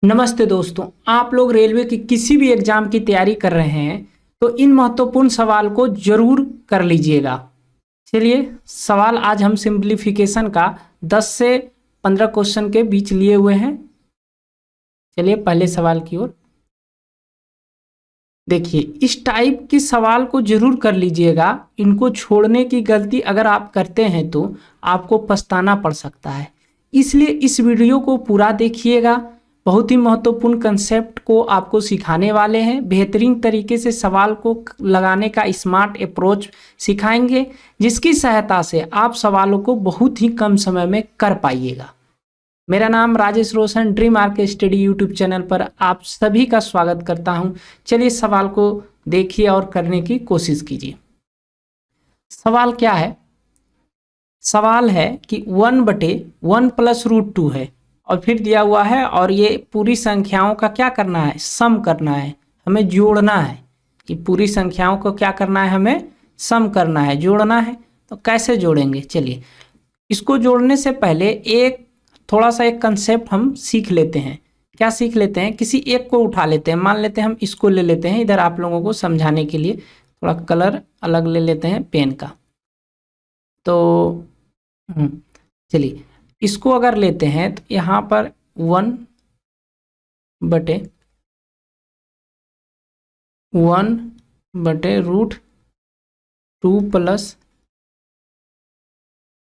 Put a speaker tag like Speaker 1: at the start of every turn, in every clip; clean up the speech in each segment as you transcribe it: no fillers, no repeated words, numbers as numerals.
Speaker 1: नमस्ते दोस्तों, आप लोग रेलवे की किसी भी एग्जाम की तैयारी कर रहे हैं तो इन महत्वपूर्ण सवाल को जरूर कर लीजिएगा। चलिए, सवाल आज हम सिंप्लीफिकेशन का 10 से 15 क्वेश्चन के बीच लिए हुए हैं। चलिए पहले सवाल की ओर देखिए। इस टाइप के सवाल को जरूर कर लीजिएगा। इनको छोड़ने की गलती अगर आप करते हैं तो आपको पछताना पड़ सकता है, इसलिए इस वीडियो को पूरा देखिएगा। बहुत ही महत्वपूर्ण कंसेप्ट को आपको सिखाने वाले हैं। बेहतरीन तरीके से सवाल को लगाने का स्मार्ट अप्रोच सिखाएंगे, जिसकी सहायता से आप सवालों को बहुत ही कम समय में कर पाइएगा। मेरा नाम Rajesh Roshan, dream arc study YouTube channel पर आप सभी का स्वागत करता हूं। चलिए सवाल को देखिए और करने की कोशिश कीजिए। सवाल क्या है? सवाल है कि 1/1 + √2 है और फिर दिया हुआ है, और ये पूरी संख्याओं का क्या करना है? सम करना है, हमें जोड़ना है। कि पूरी संख्याओं को क्या करना है? हमें सम करना है, जोड़ना है। तो कैसे जोड़ेंगे? चलिए, इसको जोड़ने से पहले थोड़ा सा एक कंसेप्ट हम सीख लेते हैं। क्या सीख लेते हैं? किसी एक को उठा लेते हैं। मान लेते हैं हम इसको ले लेते हैं। इधर आप लोगों को समझाने के लिए थोड़ा कलर अलग ले लेते हैं पेन का। तो चलिए, इसको अगर लेते हैं तो यहाँ पर 1/√2 +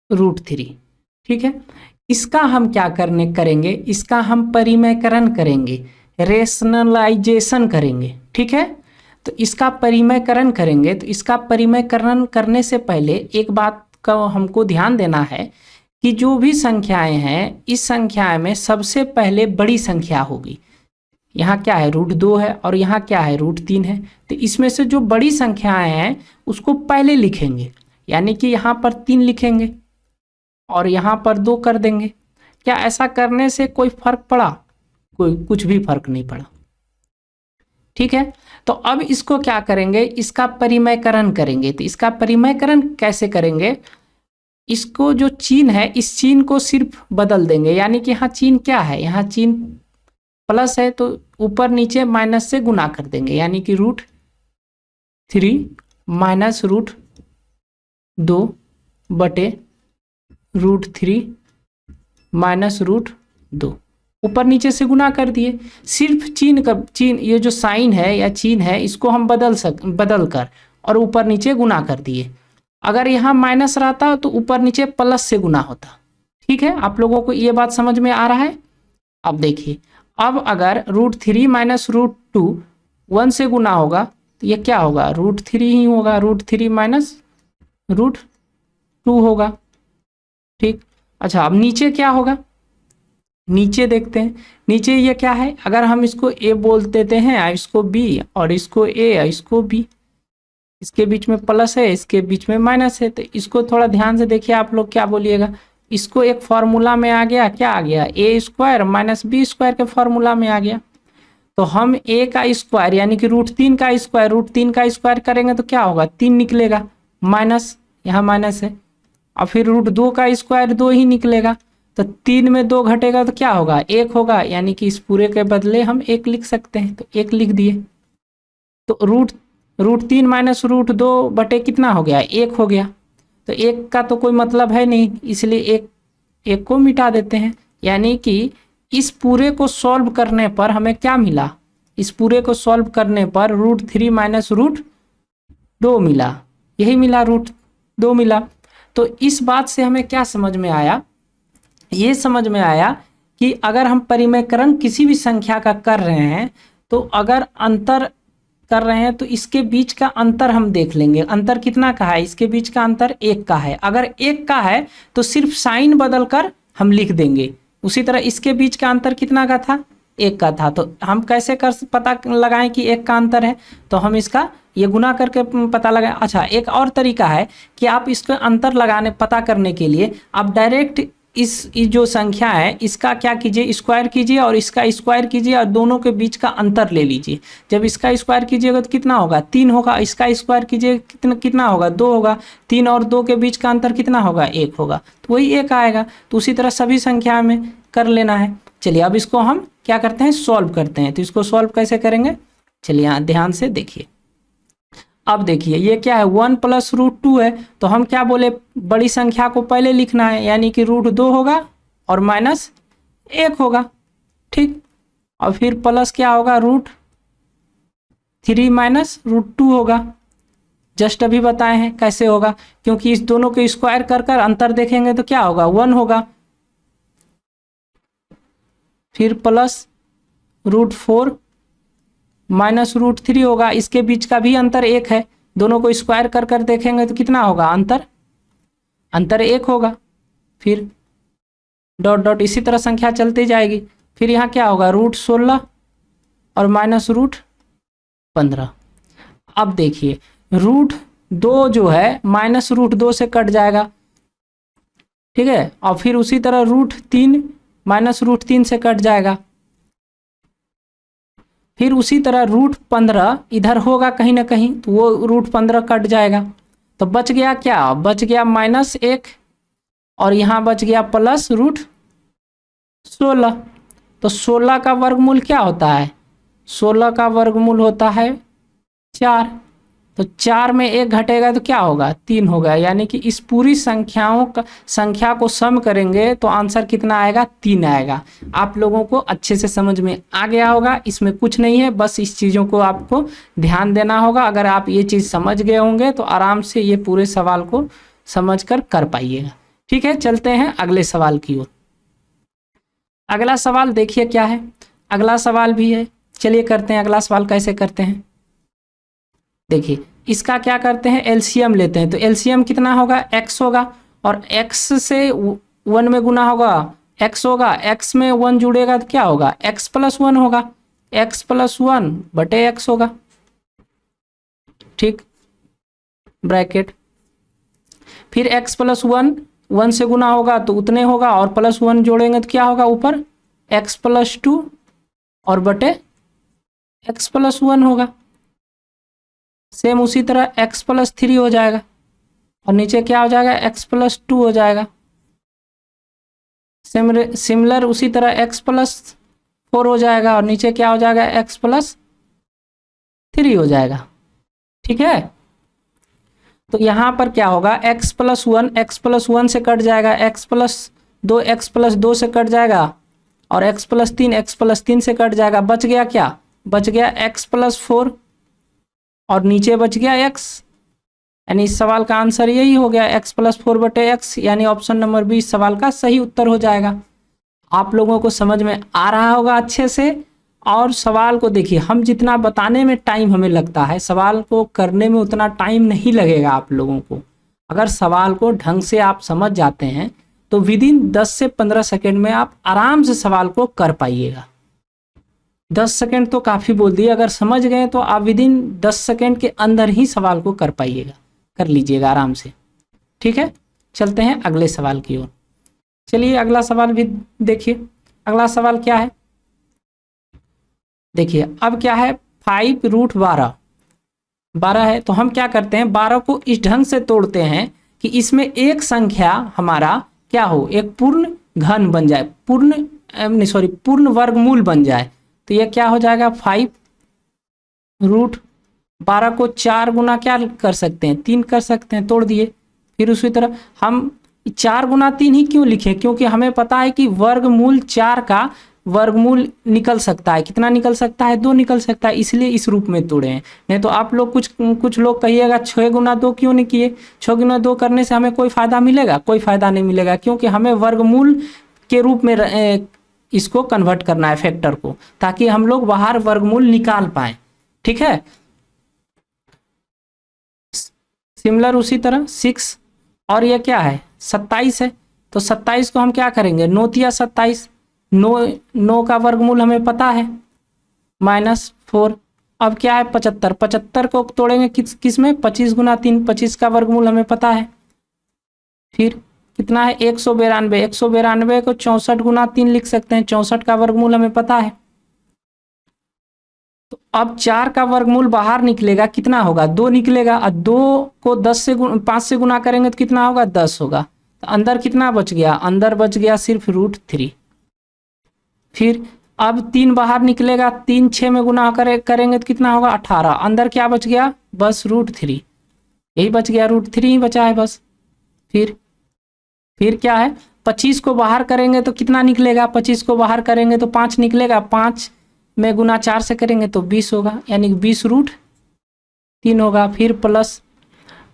Speaker 1: √3, ठीक है। इसका हम क्या करेंगे? इसका हम परिमयकरण करेंगे, रेशनलाइजेशन करेंगे, ठीक है। तो इसका परिमयकरण करेंगे। तो इसका परिमयकरण करने से पहले एक बात का हमको ध्यान देना है कि जो भी संख्याएं हैं, इस संख्या में सबसे पहले बड़ी संख्या होगी। यहाँ क्या है? √2 है, और यहाँ क्या है? √3 है। तो इसमें से जो बड़ी संख्याएं हैं उसको पहले लिखेंगे, यानी कि यहाँ पर 3 लिखेंगे और यहाँ पर 2 कर देंगे। क्या ऐसा करने से कोई फर्क पड़ा? कुछ भी फर्क नहीं पड़ा, ठीक है। तो अब इसको क्या करेंगे? इसका परिमयकरण करेंगे। तो इसका परिमयकरण कैसे करेंगे? इसको जो चिन्ह है, इस चिन्ह को सिर्फ बदल देंगे, यानी कि यहाँ चिन्ह क्या है? यहाँ चिन्ह प्लस है, तो ऊपर नीचे माइनस से गुना कर देंगे, यानी कि √3 - √2 बटे √3 - √2, ऊपर नीचे से गुना कर दिए। सिर्फ चिन्ह ये जो साइन है या चिन्ह है, इसको हम बदल कर और ऊपर नीचे गुना कर दिए। अगर यहाँ माइनस रहता तो ऊपर नीचे प्लस से गुना होता, ठीक है। आप लोगों को ये बात समझ में आ रहा है? अब देखिए, अब अगर √3 - √2 1 से गुना होगा तो ये क्या होगा? √3 ही होगा। √3 - √2 होगा, ठीक। अच्छा, अब नीचे क्या होगा? नीचे देखते हैं। नीचे ये क्या है? अगर हम इसको a बोल देते हैं, इसको b, और इसको a, इसको b, इसके बीच में प्लस है, इसके बीच में माइनस है। तो इसको थोड़ा ध्यान से देखिए, आप लोग क्या बोलिएगा। इसको एक फॉर्मूला में आ गया, क्या आ गया? a² - b² के फॉर्मूला में आ गया। तो हम a का स्क्वायर यानी कि √3 का स्क्वायर करेंगे तो क्या होगा? 3 निकलेगा, माइनस, यहाँ माइनस है। और फिर √2 का स्क्वायर 2 ही निकलेगा। तो 3 में 2 घटेगा तो क्या होगा? 1 होगा, यानी कि इस पूरे के बदले हम 1 लिख सकते हैं। तो 1 लिख दिए। तो √3 - √2 बटे कितना हो गया? 1 हो गया। तो 1 का तो कोई मतलब है नहीं, इसलिए 1 को मिटा देते हैं। यानी कि इस पूरे को सॉल्व करने पर हमें क्या मिला? इस पूरे को सॉल्व करने पर √3 - √2 मिला, यही मिला, √2 मिला। तो इस बात से हमें क्या समझ में आया? ये समझ में आया कि अगर हम परिमयकरण किसी भी संख्या का कर रहे हैं, तो अगर अंतर कर रहे हैं तो इसके बीच का अंतर हम देख लेंगे। अंतर कितना का है? इसके बीच का अंतर 1 का है। अगर 1 का है तो सिर्फ साइन बदल कर हम लिख देंगे। उसी तरह इसके बीच का अंतर कितना का था? 1 का था। तो हम कैसे पता लगाएं कि 1 का अंतर है? तो हम इसका ये गुना करके पता लगाएं। अच्छा, एक और तरीका है कि आप इसका अंतर पता करने के लिए आप डायरेक्ट इस जो संख्या है इसका क्या कीजिए? स्क्वायर कीजिए और इसका स्क्वायर कीजिए और दोनों के बीच का अंतर ले लीजिए। जब इसका स्क्वायर कीजिएगा तो कितना होगा? 3 होगा। इसका स्क्वायर कीजिए कितना होगा? 2 होगा। 3 और 2 के बीच का अंतर कितना होगा? 1 होगा। तो वही 1 आएगा। तो उसी तरह सभी संख्या में कर लेना है। चलिए अब इसको हम क्या करते हैं, सॉल्व करते हैं। तो इसको सॉल्व कैसे करेंगे, चलिए यहाँ ध्यान से देखिए। अब देखिए ये क्या है, 1 प्लस रूट 2 है, तो हम क्या बोले, बड़ी संख्या को पहले लिखना है, यानी कि रूट 2 होगा और माइनस 1 होगा, ठीक। और फिर प्लस क्या होगा, रूट 3 माइनस रूट 2 होगा। जस्ट अभी बताए हैं कैसे होगा, क्योंकि इस दोनों को स्क्वायर कर कर अंतर देखेंगे तो क्या होगा, 1 होगा। फिर प्लस रूट 4 माइनस रूट 3 होगा, इसके बीच का भी अंतर 1 है, दोनों को स्क्वायर कर कर देखेंगे तो कितना होगा, अंतर 1 होगा। फिर डॉट डॉट इसी तरह संख्या चलती जाएगी। फिर यहाँ क्या होगा, रूट 16 और माइनस रूट 15। अब देखिए रूट 2 जो है माइनस रूट 2 से कट जाएगा, ठीक है। और फिर उसी तरह रूट 3 माइनस रूट 3 से कट जाएगा। फिर उसी तरह रूट 15 इधर होगा कहीं ना कहीं, तो वो रूट 15 कट जाएगा। तो बच गया क्या, बच गया -1 और यहाँ बच गया प्लस रूट 16। तो 16 का वर्गमूल क्या होता है, 16 का वर्गमूल होता है 4। तो 4 में 1 घटेगा तो क्या होगा, 3 होगा। यानी कि इस पूरी संख्या को सम करेंगे तो आंसर कितना आएगा, 3 आएगा। आप लोगों को अच्छे से समझ में आ गया होगा, इसमें कुछ नहीं है, बस इस चीज़ों को आपको ध्यान देना होगा। अगर आप ये चीज़ समझ गए होंगे तो आराम से ये पूरे सवाल को समझ कर पाइएगा। ठीक है, चलते हैं अगले सवाल की ओर। अगला सवाल देखिए क्या है, अगला सवाल भी है, चलिए करते हैं। अगला सवाल कैसे करते हैं, देखिए इसका क्या करते हैं, एलसीएम लेते हैं। तो एलसीएम कितना होगा, x होगा, और x से 1 में गुना होगा x होगा, x में 1 जुड़ेगा तो क्या होगा, x प्लस 1 होगा, x प्लस 1 बटे x होगा, ठीक, ब्रैकेट। फिर x प्लस 1 1 से गुना होगा तो उतने होगा, और प्लस 1 जोड़ेंगे तो क्या होगा, ऊपर x प्लस 2 और बटे x प्लस 1 होगा। सेम उसी तरह x प्लस 3 हो जाएगा, और नीचे क्या हो जाएगा, x प्लस 2 हो जाएगा। सिमिलर उसी तरह x प्लस 4 हो जाएगा, और नीचे क्या हो जाएगा, x प्लस 3 हो जाएगा, ठीक है। तो यहाँ पर क्या होगा, x प्लस 1 से कट जाएगा, x प्लस 2 से कट जाएगा, और x प्लस 3 से कट जाएगा। बच गया क्या, बच गया x प्लस 4 और नीचे बच गया x, यानी इस सवाल का आंसर यही हो गया, x प्लस 4 बटे x, यानी ऑप्शन नंबर बी इस सवाल का सही उत्तर हो जाएगा। आप लोगों को समझ में आ रहा होगा अच्छे से। और सवाल को देखिए, हम जितना बताने में टाइम हमें लगता है, सवाल को करने में उतना टाइम नहीं लगेगा आप लोगों को। अगर सवाल को ढंग से आप समझ जाते हैं तो विदिन 10 से 15 सेकेंड में आप आराम से सवाल को कर पाइएगा। 10 सेकेंड तो काफ़ी बोल दिए, अगर समझ गए तो आप विदिन 10 सेकेंड के अंदर ही सवाल को कर पाइएगा, कर लीजिएगा आराम से, ठीक है। चलते हैं अगले सवाल की ओर। चलिए अगला सवाल भी देखिए। अगला सवाल क्या है, देखिए अब क्या है, 5 रूट 12 है। तो हम क्या करते हैं, 12 को इस ढंग से तोड़ते हैं कि इसमें एक संख्या हमारा क्या हो, एक पूर्ण घन बन जाए, पूर्ण वर्गमूल बन जाए। तो ये क्या हो जाएगा, 5 रूट 12 को 4 गुना क्या कर सकते हैं, 3 कर सकते हैं, तोड़ दिए। फिर उसी तरह हम 4 गुना 3 ही क्यों लिखें, क्योंकि हमें पता है कि वर्गमूल 4 का वर्गमूल निकल सकता है, कितना निकल सकता है, 2 निकल सकता है, इसलिए इस रूप में तोड़े हैं। नहीं तो आप लोग कुछ लोग कहिएगा 6 गुना 2 क्यों नहीं किए, 6 गुना 2 करने से हमें कोई फायदा मिलेगा, कोई फायदा नहीं मिलेगा, क्योंकि हमें वर्गमूल के रूप में इसको कन्वर्ट करना है फैक्टर को, ताकि हम लोग बाहर वर्गमूल निकाल पाए, ठीक है। सिमिलर उसी तरह 6 और ये क्या है, 27 है। तो 27 को हम क्या करेंगे, 9 तिया 27, 9 का वर्गमूल हमें पता है -4। अब क्या है, 75 को तोड़ेंगे किस में, 25 गुना 3, 25 का वर्गमूल हमें पता है। फिर कितना है, 192 को 64 गुना 3 लिख सकते हैं, 64 का वर्गमूल हमें पता है। तो अब 4 का वर्गमूल बाहर निकलेगा, कितना होगा, 2 निकलेगा, और 2 को 5 से गुना करेंगे तो कितना होगा, 10 होगा। तो अंदर कितना बच गया, अंदर बच गया सिर्फ √3। फिर अब 3 बाहर निकलेगा, 3 6 में गुना करेंगे तो कितना होगा 18। अंदर क्या बच गया, बस √3, यही बच गया, √3 ही बचा है बस। फिर क्या है, 25 को बाहर करेंगे तो कितना निकलेगा, 25 को बाहर करेंगे तो 5 निकलेगा, 5 में गुना 4 से करेंगे तो 20 होगा, यानी 20√3 होगा। फिर प्लस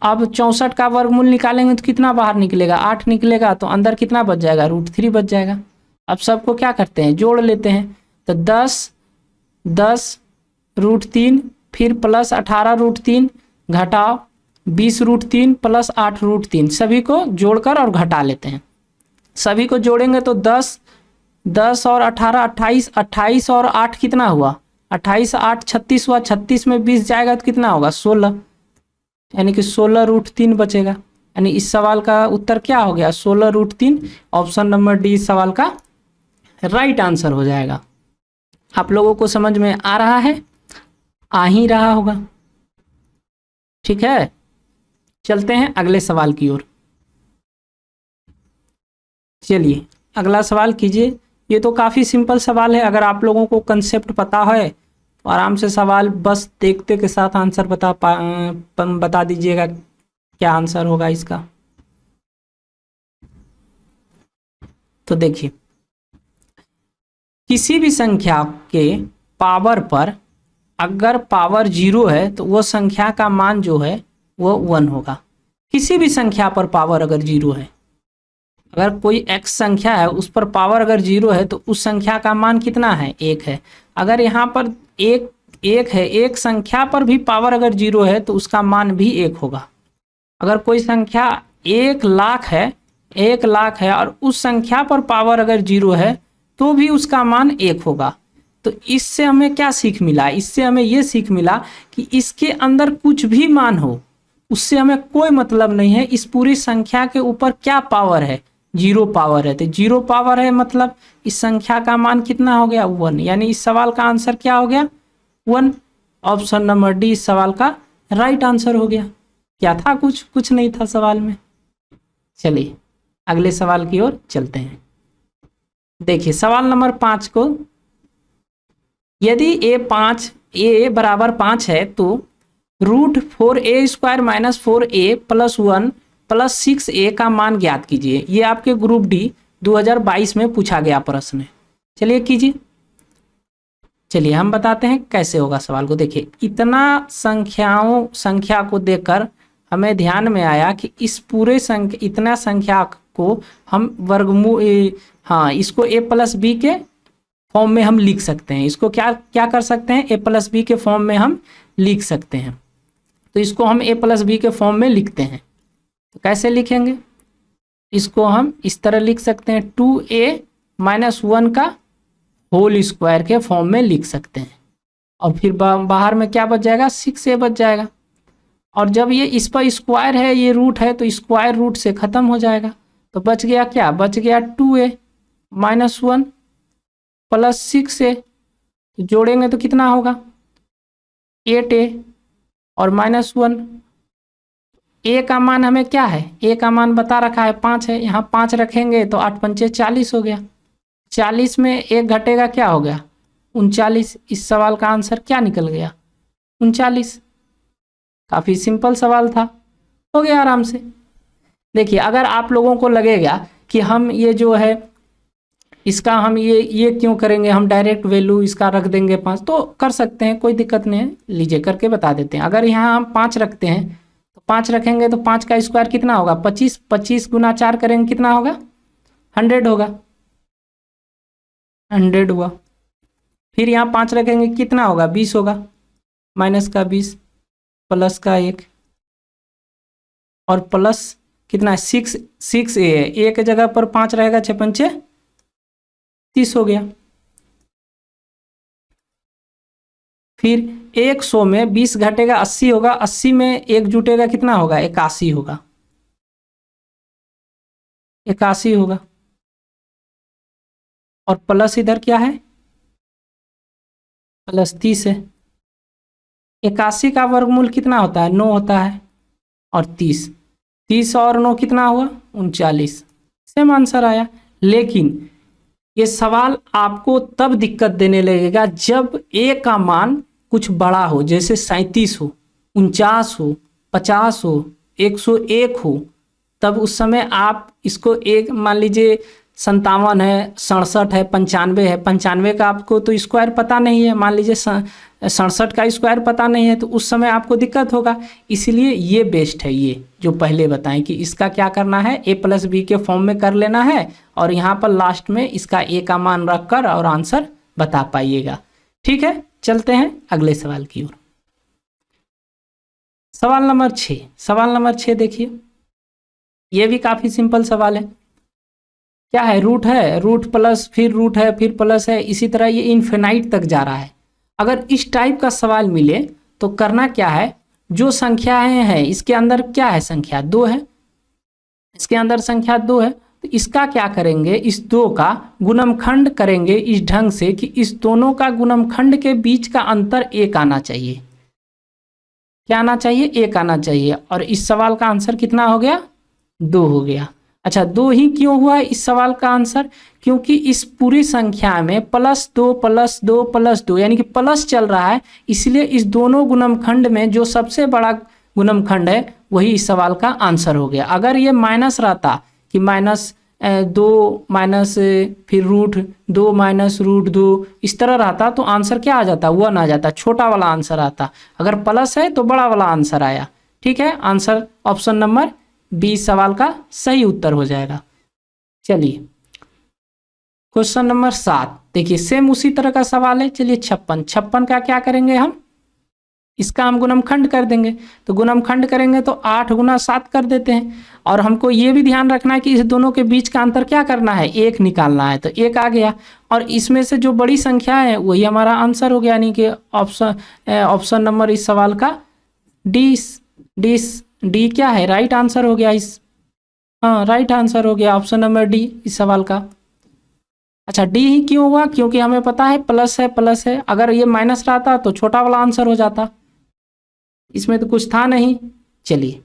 Speaker 1: अब 64 का वर्गमूल निकालेंगे तो कितना बाहर निकलेगा, 8 निकलेगा, तो अंदर कितना बच जाएगा, √3 बच जाएगा। अब सबको क्या करते हैं, जोड़ लेते हैं, तो 10 √3, फिर प्लस 18√3 घटाओ 20√3 प्लस 8√3, सभी को जोड़कर और घटा लेते हैं। सभी को जोड़ेंगे तो 10 और 18 28, 28 और 8 कितना हुआ, 28 8 36 हुआ, 36 में 20 जाएगा तो कितना होगा 16, यानी कि 16√3 बचेगा। यानी इस सवाल का उत्तर क्या हो गया, 16√3। ऑप्शन नंबर डी इस सवाल का राइट आंसर हो जाएगा। आप लोगों को समझ में आ रहा है, आ ही रहा होगा, ठीक है। चलते हैं अगले सवाल की ओर। चलिए अगला सवाल कीजिए। ये तो काफ़ी सिंपल सवाल है, अगर आप लोगों को कंसेप्ट पता है तो आराम से सवाल बस देखते के साथ आंसर बता दीजिएगा क्या आंसर होगा इसका। तो देखिए, किसी भी संख्या के पावर पर अगर पावर 0 है तो वो संख्या का मान जो है वो 1 होगा। किसी भी संख्या पर पावर अगर 0 है, अगर कोई x संख्या है उस पर पावर अगर 0 है तो उस संख्या का मान कितना है, 1 है। अगर यहाँ पर एक है, एक संख्या पर भी पावर अगर 0 है तो उसका मान भी 1 होगा। अगर कोई संख्या 1 लाख है और उस संख्या पर पावर अगर 0 है तो भी उसका मान 1 होगा। तो इससे हमें क्या सीख मिला, इससे हमें ये सीख मिला कि इसके अंदर कुछ भी मान हो उससे हमें कोई मतलब नहीं है, इस पूरी संख्या के ऊपर क्या पावर है, 0 पावर है। तो 0 पावर है मतलब इस संख्या का मान कितना हो गया, 1, यानी इस सवाल का आंसर क्या हो गया, 1। ऑप्शन नंबर डी इस सवाल का राइट आंसर हो गया। क्या था, कुछ नहीं था सवाल में। चलिए अगले सवाल की ओर चलते हैं। देखिए सवाल नंबर 5 को, यदि a बराबर 5 है तो √4a² - 4a + 1 + 6a का मान ज्ञात कीजिए। ये आपके ग्रुप डी 2022 में पूछा गया प्रश्न है। चलिए कीजिए। चलिए हम बताते हैं कैसे होगा सवाल को। देखिए इतना संख्या को देखकर हमें ध्यान में आया कि इस पूरे इतना संख्या को हम इसको a + b के फॉर्म में हम लिख सकते हैं। इसको क्या कर सकते हैं, a + b के फॉर्म में हम लिख सकते हैं। तो इसको हम a + b के फॉर्म में लिखते हैं। तो कैसे लिखेंगे, इसको हम इस तरह लिख सकते हैं, 2a - 1 का होल स्क्वायर के फॉर्म में लिख सकते हैं। और फिर बाहर में क्या बच जाएगा, 6a बच जाएगा। और जब ये इस पर स्क्वायर है, ये रूट है, तो स्क्वायर रूट से ख़त्म हो जाएगा। तो बच गया क्या, बच गया 2a - 1 + 6a। तो जोड़ेंगे तो कितना होगा, 8a और -1। a का मान हमें क्या है, a का मान बता रखा है 5 है, यहाँ 5 रखेंगे तो 8 पंचे 40 हो गया। 40 में 1 घटेगा, क्या हो गया 39। इस सवाल का आंसर क्या निकल गया, 39। काफ़ी सिंपल सवाल था, हो गया आराम से। देखिए अगर आप लोगों को लगेगा कि हम ये जो है इसका हम ये क्यों करेंगे, हम डायरेक्ट वैल्यू इसका रख देंगे 5, तो कर सकते हैं, कोई दिक्कत नहीं है। लीजिए करके बता देते हैं। अगर यहाँ हम 5 रखते हैं तो 5 रखेंगे तो 5 का स्क्वायर कितना होगा, 25। 25 × 4 करेंगे कितना होगा, 100 होगा, 100 हुआ। फिर यहाँ 5 रखेंगे कितना होगा, 20 होगा, माइनस का 20 प्लस का 1 और प्लस कितना है, 6a है, a के जगह पर 5 रहेगा, 6 पंचे 30 हो गया। फिर 100 में 20 घटेगा, 80 होगा, 80 में 1 जुटेगा, कितना होगा, 81 होगा, 81 होगा। और प्लस इधर क्या है, प्लस 30 है। 81 का वर्गमूल कितना होता है, 9 होता है। और 30 और 9 कितना हुआ, 39। सेम आंसर आया। लेकिन ये सवाल आपको तब दिक्कत देने लगेगा जब ए का मान कुछ बड़ा हो, जैसे 37 हो, 49 हो, 50 हो, 101 हो, तब उस समय आप इसको एक मान लीजिए 57 है, 67 है, 95 है, 95 का आपको तो स्क्वायर पता नहीं है, मान लीजिए 67 का स्क्वायर पता नहीं है, तो उस समय आपको दिक्कत होगा। इसलिए ये बेस्ट है, ये जो पहले बताएं कि इसका क्या करना है, a प्लस बी के फॉर्म में कर लेना है और यहाँ पर लास्ट में इसका a का मान रख कर और आंसर बता पाइएगा। ठीक है, चलते हैं अगले सवाल की ओर। सवाल नंबर 6, सवाल नंबर 6 देखिए, ये भी काफ़ी सिंपल सवाल है। क्या है, रूट है, रूट प्लस फिर रूट है फिर प्लस है, इसी तरह ये इन्फिनाइट तक जा रहा है। अगर इस टाइप का सवाल मिले तो करना क्या है, जो संख्याएं हैं इसके अंदर क्या है, संख्या 2 है, इसके अंदर संख्या 2 है, तो इसका क्या करेंगे, इस 2 का गुणनखंड करेंगे इस ढंग से कि इस दोनों का गुणनखंड के बीच का अंतर 1 आना चाहिए। क्या आना चाहिए, 1 आना चाहिए। और इस सवाल का आंसर कितना हो गया, 2 हो गया। अच्छा, 2 ही क्यों हुआ इस सवाल का आंसर, क्योंकि इस पूरी संख्या में +2 +2 +2 यानी कि प्लस चल रहा है, इसलिए इस दोनों गुणनखंड में जो सबसे बड़ा गुणनखंड है वही इस सवाल का आंसर हो गया। अगर ये माइनस रहता कि -2 माइनस फिर √2 माइनस √2 इस तरह रहता तो आंसर क्या आ जाता, 1 आ जाता, छोटा वाला आंसर आता। अगर प्लस है तो बड़ा वाला आंसर आया। ठीक है, आंसर ऑप्शन नंबर बी सवाल का सही उत्तर हो जाएगा। चलिए क्वेश्चन नंबर 7 देखिए, सेम उसी तरह का सवाल है। चलिए 56 का क्या करेंगे हम, इसका हम गुणनखंड कर देंगे। तो गुणनखंड करेंगे तो 8 × 7 कर देते हैं। और हमको ये भी ध्यान रखना है कि इस दोनों के बीच का अंतर क्या करना है, 1 निकालना है। तो 1 आ गया और इसमें से जो बड़ी संख्या है वही हमारा आंसर हो गया, यानी कि ऑप्शन नंबर इस सवाल का डी क्या है, राइट आंसर हो गया इस, हाँ राइट आंसर हो गया ऑप्शन नंबर डी इस सवाल का। अच्छा, डी ही क्यों हुआ, क्योंकि हमें पता है प्लस है, अगर ये माइनस रहता तो छोटा वाला आंसर हो जाता, इसमें तो कुछ था नहीं। चलिए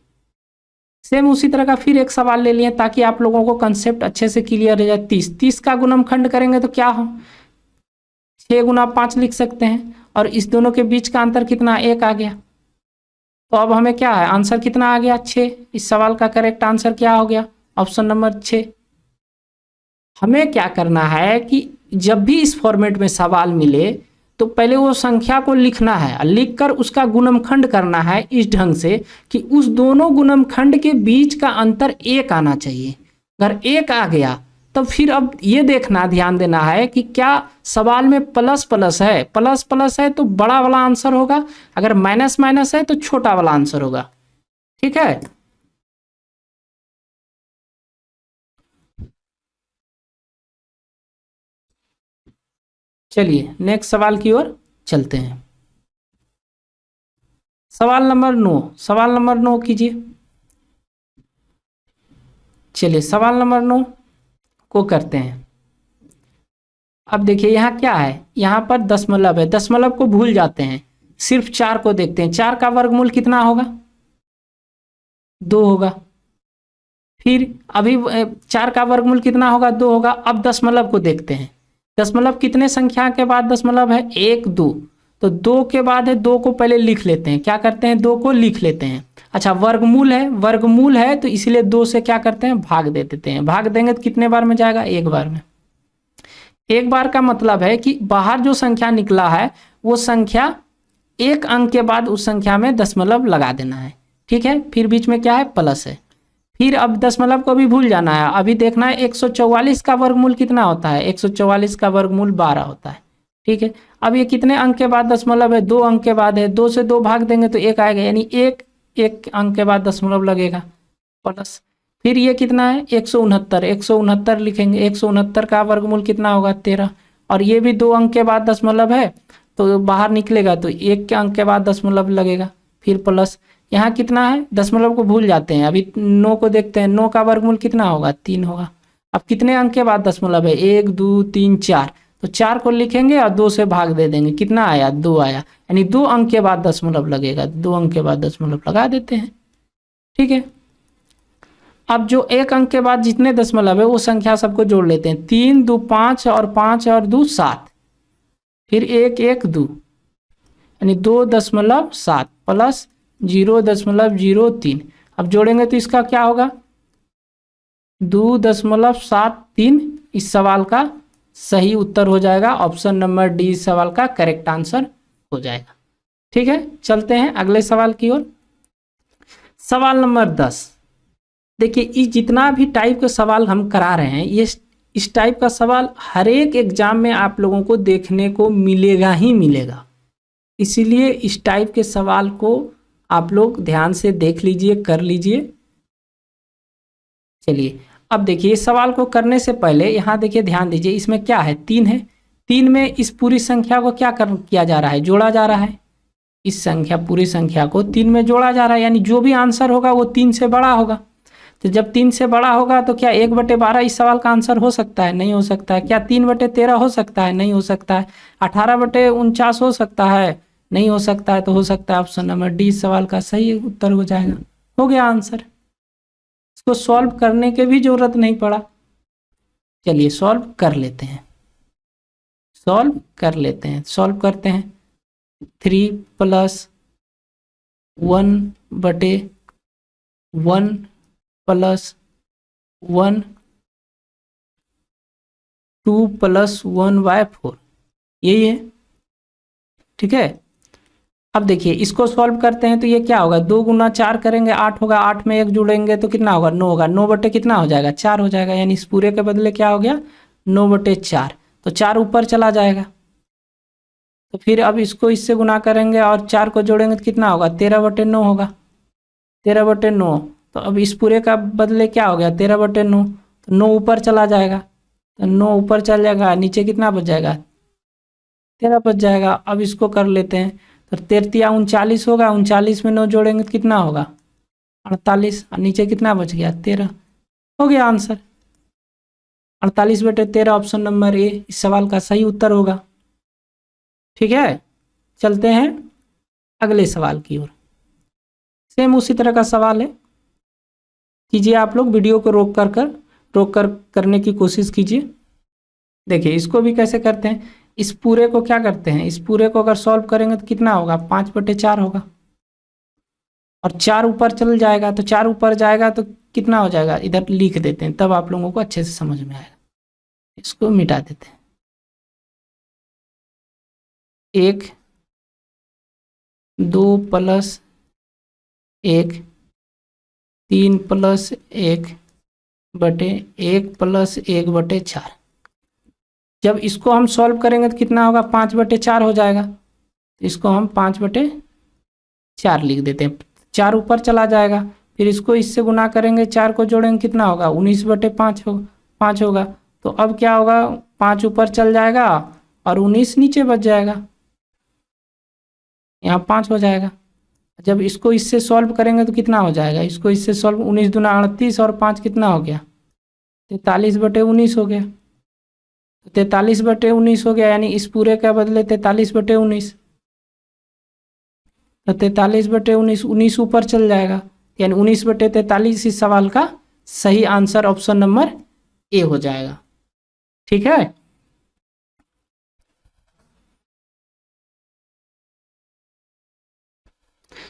Speaker 1: सेम उसी तरह का फिर एक सवाल ले लिए ताकि आप लोगों को कंसेप्ट अच्छे से क्लियर हो जाए। 30 का गुणनखंड करेंगे तो क्या हो, 6 × 5 लिख सकते हैं और इस दोनों के बीच का अंतर कितना, 1 आ गया। तो अब हमें क्या है, आंसर कितना आ गया, 6। इस सवाल का करेक्ट आंसर क्या हो गया, ऑप्शन नंबर 6। हमें क्या करना है कि जब भी इस फॉर्मेट में सवाल मिले तो पहले वो संख्या को लिखना है, लिखकर उसका गुणनखंड करना है इस ढंग से कि उस दोनों गुणनखंड के बीच का अंतर 1 आना चाहिए। अगर 1 आ गया तो फिर अब ये देखना, ध्यान देना है कि क्या सवाल में प्लस है तो बड़ा वाला आंसर होगा, अगर माइनस है तो छोटा वाला आंसर होगा। ठीक है, चलिए नेक्स्ट सवाल की ओर चलते हैं। सवाल नंबर 9 कीजिए। चलिए सवाल नंबर 9 को करते हैं। अब देखिए यहाँ क्या है, यहाँ पर दशमलव है, दशमलव को भूल जाते हैं, सिर्फ 4 को देखते हैं। 4 का वर्गमूल कितना होगा, 2 होगा। फिर अभी 4 का वर्गमूल कितना होगा, 2 होगा। अब दशमलव को देखते हैं, दशमलव कितने संख्या के बाद दशमलव है, 1 2, तो 2 के बाद है, 2 को पहले लिख लेते हैं। क्या करते हैं, 2 को लिख लेते हैं। अच्छा, वर्गमूल है तो इसलिए 2 से क्या करते हैं, भाग दे देते हैं। भाग देंगे तो कितने बार में जाएगा, 1 बार में। 1 बार का मतलब है कि बाहर जो संख्या निकला है वो संख्या 1 अंक के बाद उस संख्या में दशमलव लगा देना है। ठीक है, फिर बीच में क्या है, प्लस है। फिर अब दशमलव को भी भूल जाना है। अभी देखना है 144 का वर्गमूल कितना होता है, 144 का वर्गमूल 12 होता है। ठीक है, अब ये कितने अंक के बाद दशमलव है, 2 अंक के बाद है। 2 से 2 भाग देंगे तो 1 आएगा, यानी 1 अंक के बाद दशमलव लगेगा प्लस। फिर ये कितना है, 169 लिखेंगे। 169 का वर्गमूल कितना होगा, 13। और ये भी 2 अंक के बाद दशमलव है तो बाहर निकलेगा तो 1 अंक के बाद दशमलव लगेगा, फिर प्लस। यहाँ कितना है, दशमलव को भूल जाते हैं। अभी 9 को देखते हैं, 9 का वर्गमूल कितना होगा, 3 होगा। अब कितने अंक के बाद दशमलव है, 1 2 3 4, तो 4 को लिखेंगे और 2 से भाग दे देंगे। कितना आया, 2 आया, यानी 2 अंक के बाद दशमलव लगेगा। 2 अंक के बाद दशमलव लगा देते हैं। ठीक है, अब जो एक अंक के बाद जितने दशमलव है वो संख्या सबको जोड़ लेते हैं। 3 2 5 और 5 और 2 7, फिर 1 1 2, यानी 2.7 प्लस 0.03। अब जोड़ेंगे तो इसका क्या होगा, 2.73। इस सवाल का सही उत्तर हो जाएगा, ऑप्शन नंबर डी इस सवाल का करेक्ट आंसर हो जाएगा। ठीक है, चलते हैं अगले सवाल की ओर। सवाल नंबर 10। देखिए, इस जितना भी टाइप का सवाल हम करा रहे हैं, ये इस टाइप का सवाल हर एक एग्जाम में आप लोगों को देखने को मिलेगा ही मिलेगा। इसीलिए इस टाइप के सवाल को आप लोग ध्यान से देख लीजिए, कर लीजिए। चलिए, अब देखिए इस सवाल को करने से पहले यहाँ देखिए, ध्यान दीजिए, इसमें क्या है, 3 है। 3 में इस पूरी संख्या को क्या किया जा रहा है, जोड़ा जा रहा है। इस संख्या, पूरी संख्या को 3 में जोड़ा जा रहा है, यानी जो भी आंसर होगा वो 3 से बड़ा होगा। तो जब 3 से बड़ा होगा तो क्या 1/12 इस सवाल का आंसर हो सकता है, नहीं हो सकता है। क्या 3/13 हो सकता है, नहीं हो सकता है। 18/49 हो सकता है, नहीं हो सकता है। तो हो सकता है ऑप्शन नंबर डी इस सवाल का सही उत्तर हो जाएगा। हो गया आंसर, इसको सॉल्व करने की भी जरूरत नहीं पड़ा। चलिए सॉल्व कर लेते हैं, सॉल्व कर लेते हैं, सॉल्व करते हैं। 3 + 1/1 + 1 2 + 1/4, यही है। ठीक है, अब देखिए इसको सॉल्व करते हैं तो ये क्या होगा, 2 × 4 करेंगे 8 होगा, 8 में 1 जुड़ेंगे तो कितना होगा, 9 होगा। 9 बटे कितना हो जाएगा, 4 हो जाएगा, यानी इस पूरे के बदले क्या हो गया, 9/4। तो 4 ऊपर चला जाएगा। तो फिर अब इसको इससे गुना करेंगे और 4 को जोड़ेंगे तो कितना होगा, 13/9 होगा। 13/9, तो अब इस पूरे का बदले क्या हो गया, 13/9। तो 9 ऊपर चला जाएगा, तो 9 ऊपर चल जाएगा, नीचे कितना बच जाएगा, 13 बच जाएगा। अब इसको कर लेते हैं, तो 13 × 39 होगा, 39 में 9 जोड़ेंगे तो कितना होगा, 48, और नीचे कितना बच गया, 13। हो गया आंसर, 48/13 ऑप्शन नंबर ए इस सवाल का सही उत्तर होगा। ठीक है, चलते हैं अगले सवाल की ओर। सेम उसी तरह का सवाल है, कीजिए आप लोग वीडियो को रोक कर करने की कोशिश कीजिए। देखिए इसको भी कैसे करते हैं, इस पूरे को क्या करते हैं, इस पूरे को अगर सॉल्व करेंगे तो कितना होगा, 5/4 होगा। और 4 ऊपर चल जाएगा, तो 4 ऊपर जाएगा तो कितना हो जाएगा, इधर लिख देते हैं, तब आप लोगों को अच्छे से समझ में आएगा। इसको मिटा देते हैं। 1 2 + 1 3 + 1/1 + 1/4। जब इसको हम सॉल्व करेंगे तो कितना होगा, 5/4 हो जाएगा। तो इसको हम 5/4 लिख देते हैं, 4 ऊपर चला जाएगा। फिर इसको इससे गुना करेंगे, 4 को जोड़ेंगे कितना होगा, 19/5 होगा। तो अब क्या होगा, 5 ऊपर चल जाएगा और 19 नीचे बच जाएगा, यहाँ 5 हो जाएगा। जब इसको इससे सॉल्व करेंगे तो कितना हो जाएगा, इसको इससे सॉल्व, 19 दूना 38 और 5 कितना हो गया, 43/19 हो गया। 43/19 हो गया, यानी इस पूरे का बदले 43/19। तो 43/19, 19 ऊपर चल जाएगा, यानी 19/43 इस सवाल का सही आंसर ऑप्शन नंबर ए हो जाएगा। ठीक है,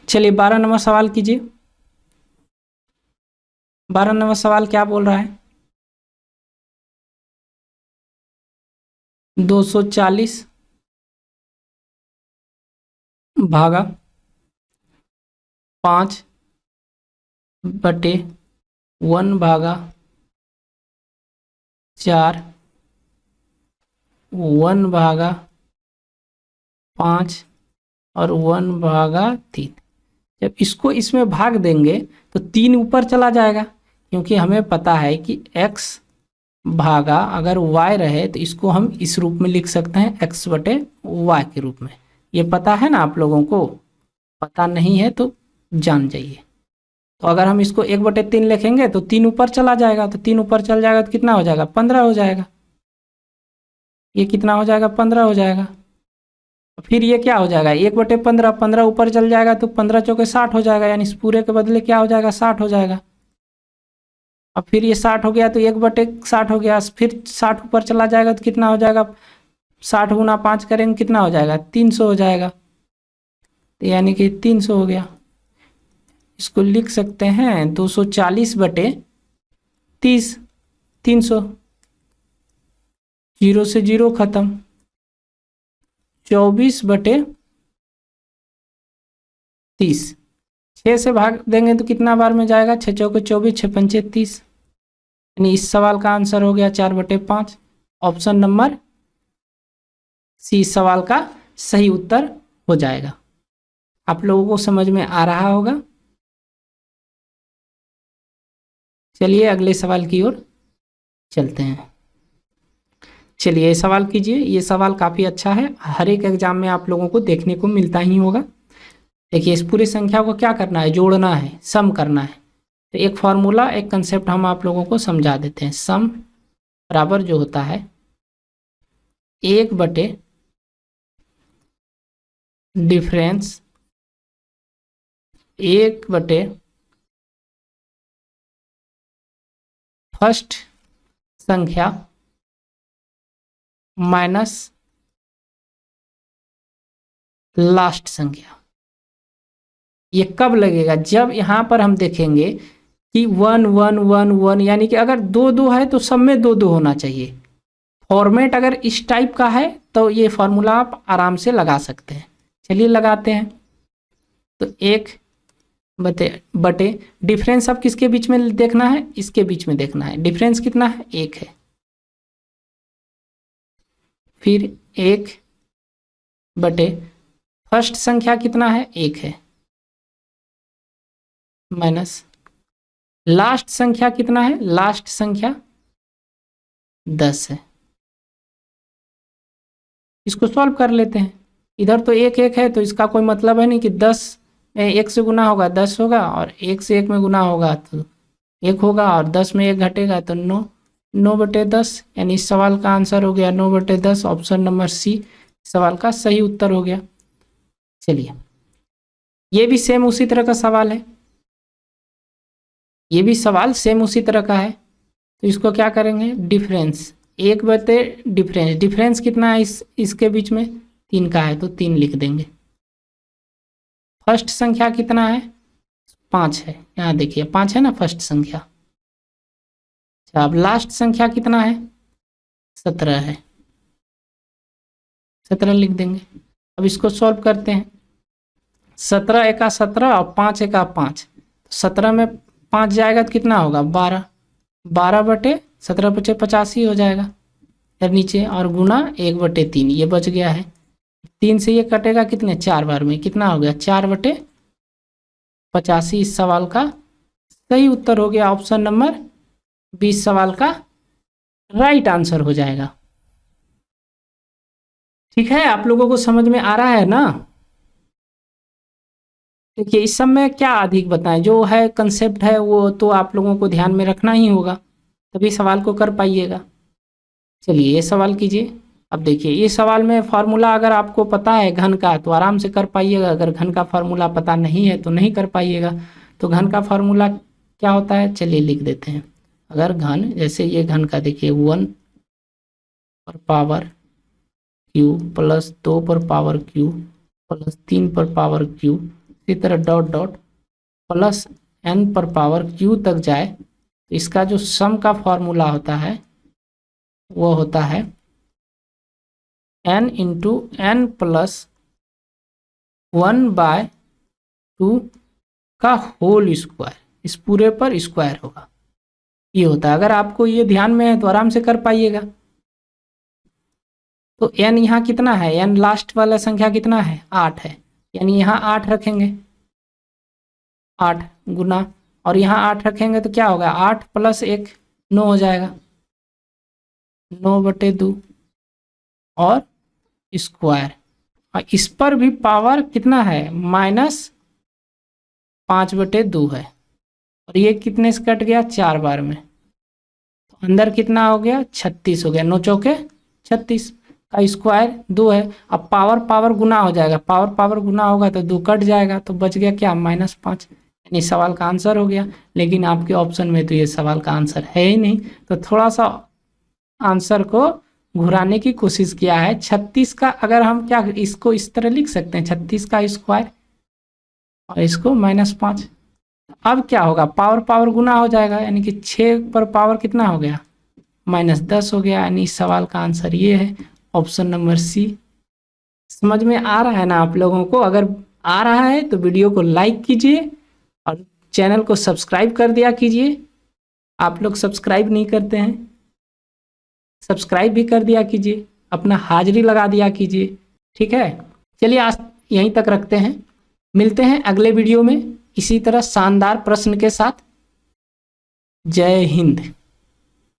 Speaker 1: चलिए 12 नंबर सवाल कीजिए। 12 नंबर सवाल क्या बोल रहा है, 240 भागा 5/1/4 1/5 और 1/3। जब इसको इसमें भाग देंगे तो 3 ऊपर चला जाएगा, क्योंकि हमें पता है कि x भागा अगर y रहे तो इसको हम इस रूप में लिख सकते हैं, x/y के रूप में। ये पता है ना आप लोगों को, पता नहीं है तो जान जाइए। तो अगर हम इसको 1/3 लिखेंगे तो 3 ऊपर चला जाएगा, तो 3 ऊपर चल जाएगा तो कितना हो जाएगा, 15 हो जाएगा। ये कितना हो जाएगा, 15 हो जाएगा। फिर ये क्या हो जाएगा, 1/15, 15 ऊपर चल जाएगा तो 15 × 4 = 60 हो जाएगा, यानी इस पूरे के बदले क्या हो जाएगा, 60 हो जाएगा। अब फिर ये 60 हो गया तो 1/60 हो गया, फिर 60 ऊपर चला जाएगा तो कितना हो जाएगा, 60 गुना 5 करेंगे कितना हो जाएगा, 300 हो जाएगा। तो यानी कि 300 हो गया। इसको लिख सकते हैं 240/30, 300, 0 से 0 खत्म, 24/30, 6 से भाग देंगे तो कितना बार में जाएगा, 6 चौके 24, 6 पंचे 30, यानी इस सवाल का आंसर हो गया 4/5। ऑप्शन नंबर सी इस सवाल का सही उत्तर हो जाएगा। आप लोगों को समझ में आ रहा होगा। चलिए अगले सवाल की ओर चलते हैं। चलिए ये सवाल कीजिए। ये सवाल काफ़ी अच्छा है, हर एक एग्जाम में आप लोगों को देखने को मिलता ही होगा। देखिए इस पूरी संख्या को क्या करना है, जोड़ना है, सम करना है। तो एक फॉर्मूला, एक कंसेप्ट हम आप लोगों को समझा देते हैं। सम बराबर जो होता है 1/डिफरेंस फर्स्ट संख्या माइनस लास्ट संख्या। ये कब लगेगा, जब यहाँ पर हम देखेंगे कि 1 1 1 1, यानी कि अगर 2 2 है तो सब में 2 2 होना चाहिए। फॉर्मेट अगर इस टाइप का है तो ये फॉर्मूला आप आराम से लगा सकते हैं। चलिए लगाते हैं। तो 1/बटे डिफरेंस अब किसके बीच में देखना है, इसके बीच में देखना है। डिफरेंस कितना है, 1 है। फिर 1/, फर्स्ट संख्या कितना है, 1 है, माइनस लास्ट संख्या कितना है, लास्ट संख्या 10 है। इसको सॉल्व कर लेते हैं। इधर तो 1 1 है तो इसका कोई मतलब है नहीं कि 10 1 से गुना होगा 10 होगा, और 1 से 1 में गुना होगा तो 1 होगा, और 10 में 1 घटेगा तो 9, 9/10, यानी इस सवाल का आंसर हो गया 9/10। ऑप्शन नंबर सी सवाल का सही उत्तर हो गया। चलिए ये भी सेम उसी तरह का सवाल है, ये भी सवाल सेम उसी तरह का है। तो इसको क्या करेंगे, डिफरेंस 1/डिफरेंस, डिफरेंस कितना है इसके बीच में, 3 का है तो 3 लिख देंगे। फर्स्ट संख्या कितना है, 5 है, यहाँ देखिए 5 है ना फर्स्ट संख्या। अच्छा अब लास्ट संख्या कितना है, 17 है, 17 लिख देंगे। अब इसको सॉल्व करते हैं। 17 एका 17 और 5 एका 5, 17 में 5 जाएगा तो कितना होगा, 12, 12/17/85 हो जाएगा इधर नीचे, और गुना 1/3, ये बच गया है। 3 से ये कटेगा कितने, 4 बार में, कितना हो गया 4/85। इस सवाल का सही उत्तर हो गया। ऑप्शन नंबर 20 सवाल का राइट आंसर हो जाएगा। ठीक है, आप लोगों को समझ में आ रहा है ना। देखिए इस सब में क्या अधिक बताएं, जो है कंसेप्ट है वो तो आप लोगों को ध्यान में रखना ही होगा, तभी सवाल को कर पाइएगा। चलिए ये सवाल कीजिए। अब देखिए ये सवाल में फार्मूला अगर आपको पता है घन का तो आराम से कर पाइएगा, अगर घन का फार्मूला पता नहीं है तो नहीं कर पाइएगा। तो घन का फार्मूला क्या होता है, चलिए लिख देते हैं। अगर घन, जैसे ये घन का देखिए 1 पर पावर क्यू प्लस 2 पर पावर क्यू प्लस 3 पर पावर क्यू, इसी तरह डॉट डॉट प्लस n पर पावर q तक जाए, तो इसका जो सम का फॉर्मूला होता है वो होता है n इंटू n प्लस 1/2 का होल स्क्वायर, इस पूरे पर स्क्वायर होगा, ये होता है। अगर आपको ये ध्यान में है तो आराम से कर पाइएगा। तो n यहाँ कितना है, n लास्ट वाला संख्या कितना है, 8 है, यानी यहाँ 8 रखेंगे, 8 गुना, और यहाँ 8 रखेंगे तो क्या होगा, 8 + 1 9 हो जाएगा, 9/2 और स्क्वायर, और इस पर भी पावर कितना है, -5/2 है, और ये कितने से कट गया, 4 बार में, तो अंदर कितना हो गया, 36 हो गया, 9 चौके 36 का स्क्वायर 2 है। अब पावर पावर गुना हो जाएगा, पावर पावर गुना होगा तो 2 कट जाएगा, तो बच गया क्या, -5, यानी सवाल का आंसर हो गया। लेकिन आपके ऑप्शन में तो ये सवाल का आंसर है ही नहीं, तो थोड़ा सा आंसर को घुराने की कोशिश किया है। 36 का अगर हम क्या इसको इस तरह लिख सकते हैं, 36 का स्क्वायर और इसको -5। अब क्या होगा, पावर पावर गुना हो जाएगा, यानी कि 6 पर पावर कितना हो गया, -10 हो गया। यानी इस सवाल का आंसर ये है, ऑप्शन नंबर सी। समझ में आ रहा है ना आप लोगों को? अगर आ रहा है तो वीडियो को लाइक कीजिए और चैनल को सब्सक्राइब कर दिया कीजिए। आप लोग सब्सक्राइब नहीं करते हैं, सब्सक्राइब भी कर दिया कीजिए, अपना हाजिरी लगा दिया कीजिए। ठीक है, चलिए आज यहीं तक रखते हैं, मिलते हैं अगले वीडियो में इसी तरह शानदार प्रश्न के साथ। जय हिंद।